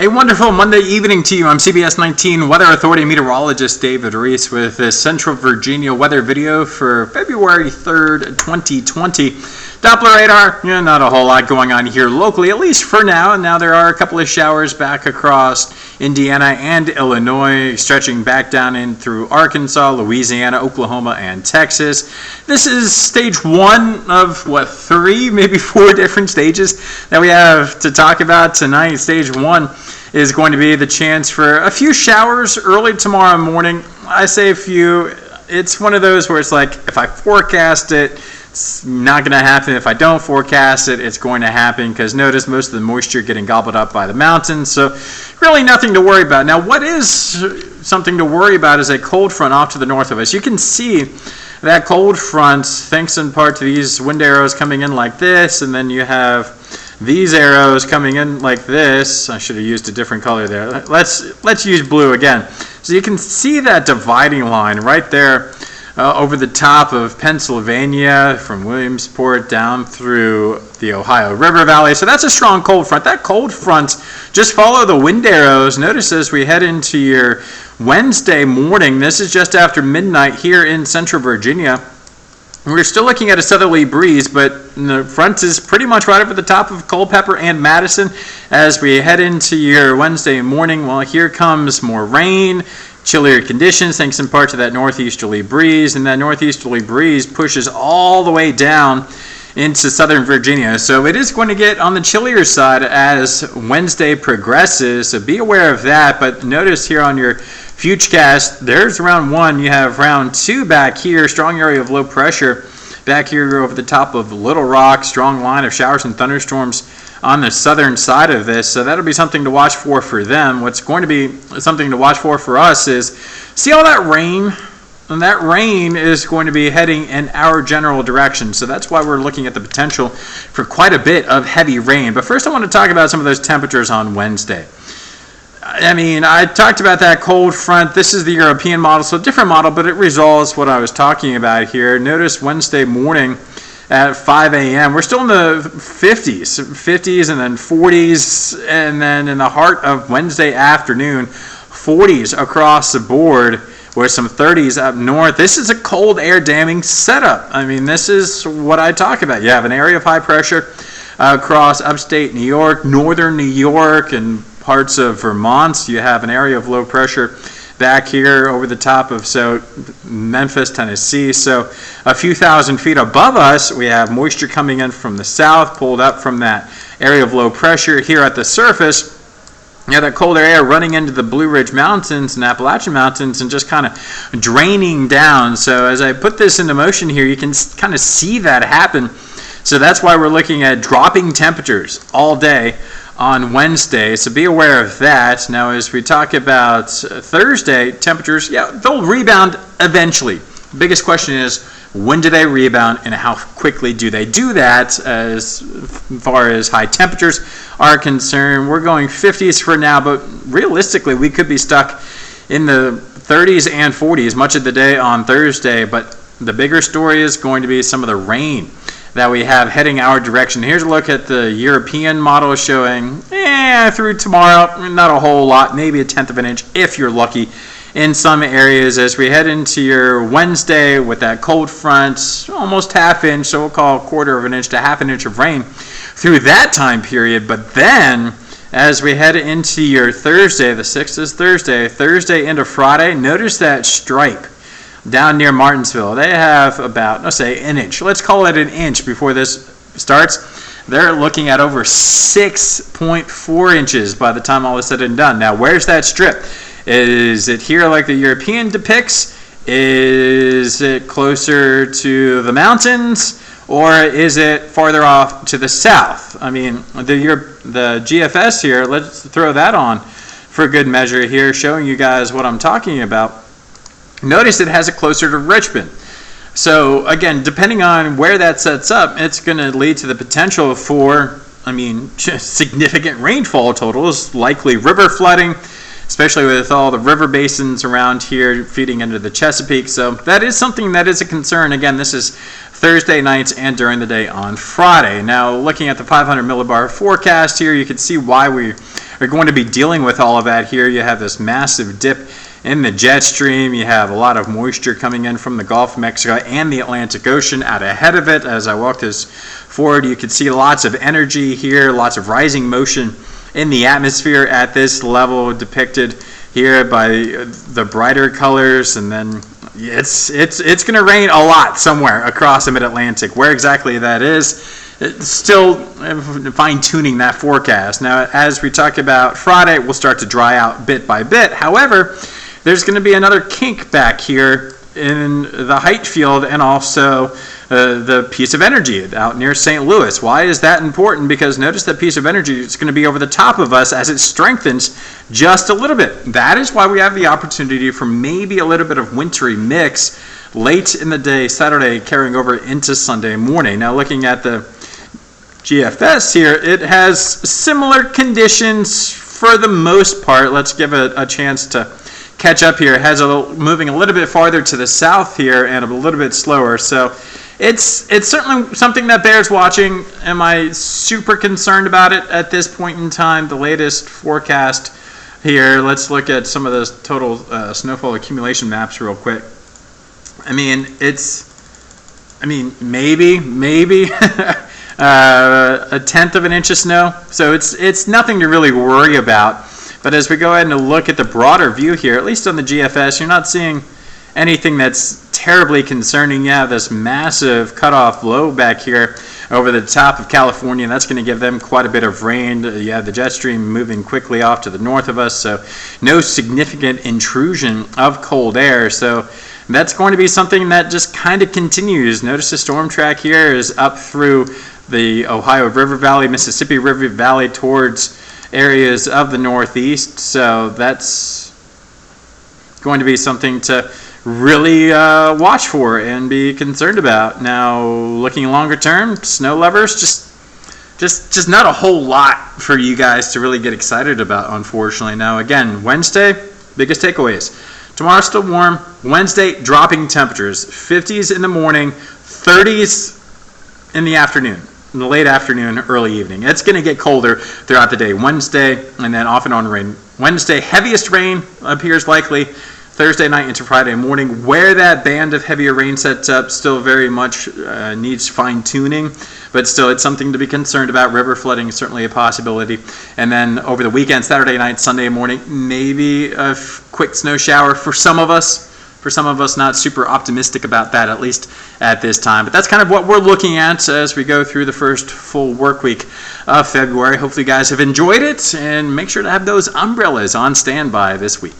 A wonderful Monday evening to you. I'm CBS 19 Weather Authority meteorologist David Reese with this Central Virginia weather video for February 3rd, 2020. Doppler radar, not a whole lot going on here locally, at least for now. Now there are a couple of showers back across Indiana and Illinois, stretching back down in through Arkansas, Louisiana, Oklahoma, and Texas. This is stage one of, three, maybe four different stages that we have to talk about tonight. Stage one is going to be the chance for a few showers early tomorrow morning. I say a few. It's one of those where it's like, if I forecast it, it's not going to happen. If I don't forecast it, it's going to happen, because notice most of the moisture getting gobbled up by the mountains. So really nothing to worry about. Now, what is something to worry about is a cold front off to the north of us. You can see that cold front, thanks in part to these wind arrows coming in like this, and then you have these arrows coming in like this. I should have used a different color there. Let's use blue again. So you can see that dividing line right there over the top of Pennsylvania, from Williamsport down through the Ohio River Valley. So that's a strong cold front. That cold front, just follow the wind arrows. Notice as we head into your Wednesday morning, this is just after midnight here in Central Virginia. We're still looking at a southerly breeze, but the front is pretty much right over the top of Culpeper and Madison. As we head into your Wednesday morning, well, here comes more rain, chillier conditions, thanks in part to that northeasterly breeze, and that northeasterly breeze pushes all the way down into southern Virginia. So it is going to get on the chillier side as Wednesday progresses, so be aware of that. But notice here on your Futurecast, there's round one. You have round two back here, strong area of low pressure back here over the top of Little Rock, strong line of showers and thunderstorms on the southern side of this. So that'll be something to watch for them. What's going to be something to watch for us is, see all that rain? And that rain is going to be heading in our general direction. So that's why we're looking at the potential for quite a bit of heavy rain. But first I want to talk about some of those temperatures on Wednesday. I talked about that cold front. This is the European model, so a different model, but it resolves what I was talking about here. Notice Wednesday morning at 5 a.m., we're still in the 50s and then 40s, and then in the heart of Wednesday afternoon, 40s across the board with some 30s up north. This is a cold air damming setup. This is what I talk about. You have an area of high pressure across upstate New York, northern New York, and parts of Vermont. You have an area of low pressure back here over the top of Memphis, Tennessee. So a few thousand feet above us, we have moisture coming in from the south, pulled up from that area of low pressure. Here at the surface, you have that colder air running into the Blue Ridge Mountains and Appalachian Mountains and just kind of draining down. So as I put this into motion here, you can kind of see that happen. So that's why we're looking at dropping temperatures all day on Wednesday, so be aware of that. Now, as we talk about Thursday, temperatures, they'll rebound eventually. The biggest question is, when do they rebound and how quickly do they do that? As far as high temperatures are concerned, we're going 50s for now, but realistically, we could be stuck in the 30s and 40s much of the day on Thursday. But the bigger story is going to be some of the rain that we have heading our direction. Here's a look at the European model showing through tomorrow, not a whole lot, maybe a tenth of an inch if you're lucky in some areas. As we head into your Wednesday with that cold front, almost half inch, so we'll call a quarter of an inch to half an inch of rain through that time period. But then as we head into your Thursday, the 6th is Thursday into Friday, notice that stripe down near Martinsville. They have about, let's say, an inch. Let's call it an inch before this starts. They're looking at over 6.4 inches by the time all is said and done. Now, where's that strip? Is it here like the European depicts? Is it closer to the mountains? Or is it farther off to the south? The GFS here, let's throw that on for good measure here, showing you guys what I'm talking about. Notice it has it closer to Richmond. So again, depending on where that sets up, it's going to lead to the potential for, just significant rainfall totals, likely river flooding, especially with all the river basins around here feeding into the Chesapeake. So that is something that is a concern. Again, this is Thursday nights and during the day on Friday. Now, looking at the 500 millibar forecast here, you can see why we are going to be dealing with all of that here. You have this massive dip in the jet stream. You have a lot of moisture coming in from the Gulf of Mexico and the Atlantic Ocean out ahead of it. As I walk this forward, you can see lots of energy here, lots of rising motion in the atmosphere at this level, depicted here by the brighter colors, and then it's going to rain a lot somewhere across the mid-Atlantic. Where exactly that is, it's still fine-tuning that forecast. Now, as we talk about Friday, we'll start to dry out bit by bit. However, there's going to be another kink back here in the height field and also the piece of energy out near St. Louis. Why is that important? Because notice that piece of energy is going to be over the top of us as it strengthens just a little bit. That is why we have the opportunity for maybe a little bit of wintry mix late in the day, Saturday, carrying over into Sunday morning. Now, looking at the GFS here, it has similar conditions for the most part. Let's give it a chance to catch up here. It has moving a little bit farther to the south here and a little bit slower. So it's certainly something that bears watching. Am I super concerned about it at this point in time? The latest forecast here, let's look at some of the total snowfall accumulation maps real quick. I mean, maybe a tenth of an inch of snow. So it's nothing to really worry about. But as we go ahead and look at the broader view here, at least on the GFS, you're not seeing anything that's terribly concerning. Yeah, this massive cutoff low back here over the top of California, that's going to give them quite a bit of rain. You have the jet stream moving quickly off to the north of us, so no significant intrusion of cold air. So that's going to be something that just kind of continues. Notice the storm track here is up through the Ohio River Valley, Mississippi River Valley towards areas of the Northeast, so that's going to be something to really watch for and be concerned about. Now, looking longer term, snow lovers, just not a whole lot for you guys to really get excited about, unfortunately. Now, again, Wednesday, biggest takeaways. Tomorrow still warm. Wednesday, dropping temperatures, 50s in the morning, 30s in the afternoon. In the late afternoon, early evening. It's going to get colder throughout the day. Wednesday, and then off and on rain. Wednesday, heaviest rain appears likely. Thursday night into Friday morning. Where that band of heavier rain sets up still very much needs fine-tuning, but still it's something to be concerned about. River flooding is certainly a possibility. And then over the weekend, Saturday night, Sunday morning, maybe a quick snow shower for some of us. For some of us, not super optimistic about that, at least at this time. But that's kind of what we're looking at as we go through the first full work week of February. Hopefully you guys have enjoyed it, and make sure to have those umbrellas on standby this week.